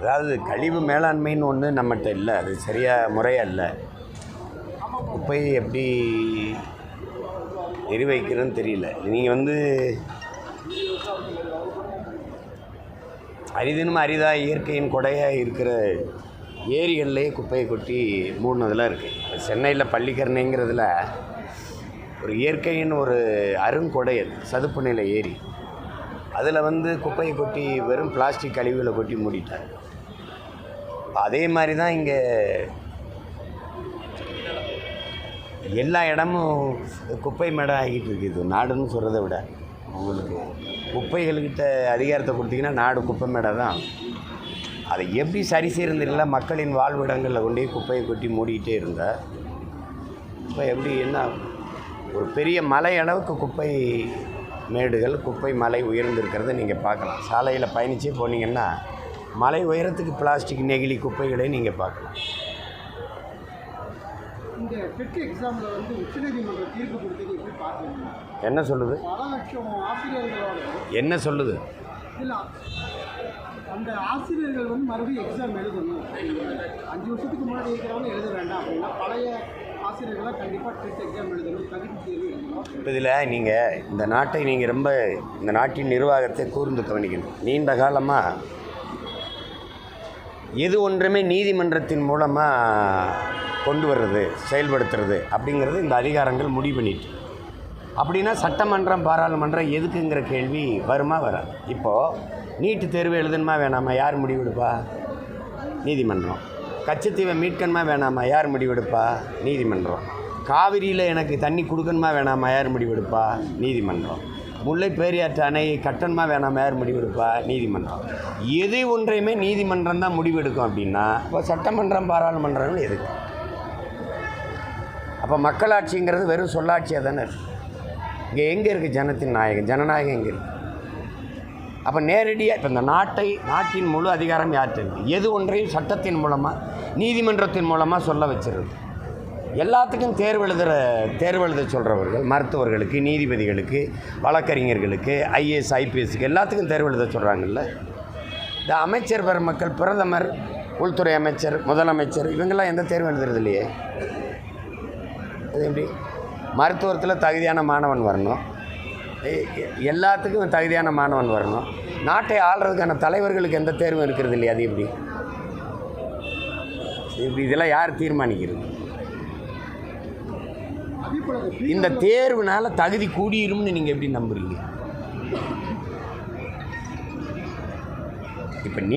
அதாவது கழிவு மேலாண்மைன்னு ஒன்று நம்மகிட்ட இல்லை, அது சரியாக முறையாக இல்லை. குப்பையை எப்படி எரிவைக்கிறதுன்னு தெரியல. நீங்கள் அரிதினும் அரிதாக இயற்கையின் கொடையாக இருக்கிற ஏரிகள்லேயே குப்பையை கொட்டி மூடினதெல்லாம் இருக்குது. சென்னையில் பள்ளிக்கரணைங்கிறதுல ஒரு இயற்கையின் ஒரு அருங்கொடை, அது சதுப்பு நிலை ஏரி. அதில் குப்பையை கொட்டி வெறும் பிளாஸ்டிக் கழிவுகளை கொட்டி மூடிட்டாங்க. அதே மாதிரி தான் இங்கே எல்லா இடமும் குப்பை மேடம் ஆகிட்டு இருக்குது. நாடுன்னு சொல்கிறத விட உங்களுக்கு குப்பைகள்கிட்ட அதிகாரத்தை கொடுத்தீங்கன்னா நாடு குப்பை மேடம் தான். அதை எப்படி சரி செய்யறதில்ல. மக்களின் வாழ்விடங்களில் கொண்டு குப்பையை கொட்டி மூடிக்கிட்டே இருந்தால் இப்போ எப்படி என்ன ஒரு பெரிய மலை அளவுக்கு குப்பை மேடுகள், குப்பை மலை உயர்ந்திருக்கிறத நீங்கள் பார்க்கலாம். சாலையில் பயணிச்சே போனீங்கன்னா மலை உயரத்துக்கு பிளாஸ்டிக் நெகிழி குப்பைகளை நீங்கள் பார்க்கலாம். இந்த டெட் எக்ஸாமில் உச்சநீதிமன்ற தீர்ப்பு கொடுத்தது எப்படி பார்க்குறீங்க? என்ன சொல்லுது? பல லட்சம் ஆசிரியர்களோட என்ன சொல்லுது? இல்லை, அந்த ஆசிரியர்கள் மறுபடியும் எக்ஸாம் எழுதணும். 5 வருஷத்துக்கு முன்னாடி இருக்கிறவங்க எழுத வேண்டாம் அப்படின்னா பழைய ஆசிரியர்களாக கண்டிப்பாக டெட் எக்ஸாம் எழுதணும், தகுதி தேர்வு எழுதணும். இப்போ இதில் நீங்கள் இந்த நாட்டை ரொம்ப இந்த நாட்டின் நிர்வாகத்தை கூர்ந்து கவனிக்கணும். நீண்ட காலமாக எது ஒன்றுமே நீதிமன்றத்தின் மூலமாக கொண்டு வர்றது, செயல்படுத்துறது அப்படிங்கிறது இந்த அதிகாரங்கள் முடிவு பண்ணிட்டு. அப்படின்னா சட்டமன்றம், பாராளுமன்றம் எதுக்குங்கிற கேள்வி வருமா வராது. இப்போது நீட்டு தேர்வு எழுதணுமா வேணாமா, யார் முடிவெடுப்பா? நீதிமன்றம். கச்சத்தீவை மீட்கணுமா வேணாமா, யார் முடிவெடுப்பா? நீதிமன்றம். காவிரியில் எனக்கு தண்ணி கொடுக்கணுமா வேணாமா, யார் முடிவெடுப்பா? நீதிமன்றம். முல்லை பெரியாற்று அணையை கட்டணுமா வேணாமா, யார் முடிவெடுப்பா? நீதிமன்றம். எது ஒன்றையுமே நீதிமன்றம் தான் முடிவெடுக்கும். அப்படின்னா இப்போ சட்டமன்றம், பாராளுமன்றங்கள் எதுக்கு? அப்போ மக்களாட்சிங்கிறது வெறும் சொல்லாட்சியாக தானே இருக்குது. இங்கே எங்கே இருக்குது ஜனத்தின் நாயகம், ஜனநாயகம் எங்கே இருக்குது? அப்போ நேரடியாக இப்போ இந்த நாட்டின் முழு அதிகாரம் யார்கிட்ட இருக்குது? எது ஒன்றையும் சட்டத்தின் மூலமாக, நீதிமன்றத்தின் மூலமாக சொல்ல வச்சிருது. எல்லாத்துக்கும் தேர்வு எழுத சொல்கிறவர்கள், மருத்துவர்களுக்கு, நீதிபதிகளுக்கு, வழக்கறிஞர்களுக்கு, ஐஏஎஸ் ஐபிஎஸ்க்கு எல்லாத்துக்கும் தேர்வு எழுத சொல்கிறாங்கல்ல. இந்த அமைச்சர் பெருமக்கள், பிரதமர், உள்துறை அமைச்சர், முதலமைச்சர் இவங்கெல்லாம் எந்த தேர்வு எழுதுறது இல்லையே. அது எப்படி? மருத்துவத்தில் தகுதியான மாணவன் வரணும், எல்லாத்துக்கும் தகுதியான மாணவன் வரணும். நாட்டை ஆள்றதுக்கான தலைவர்களுக்கு எந்த தேர்வும் இருக்கிறது இல்லையா? அது எப்படி? இதெல்லாம் யார் தீர்மானிக்கிறது? இந்த தேர்வுனால தகுதி கூடிரும்னு நீங்கள் எப்படி நம்புறீங்க? இப்போ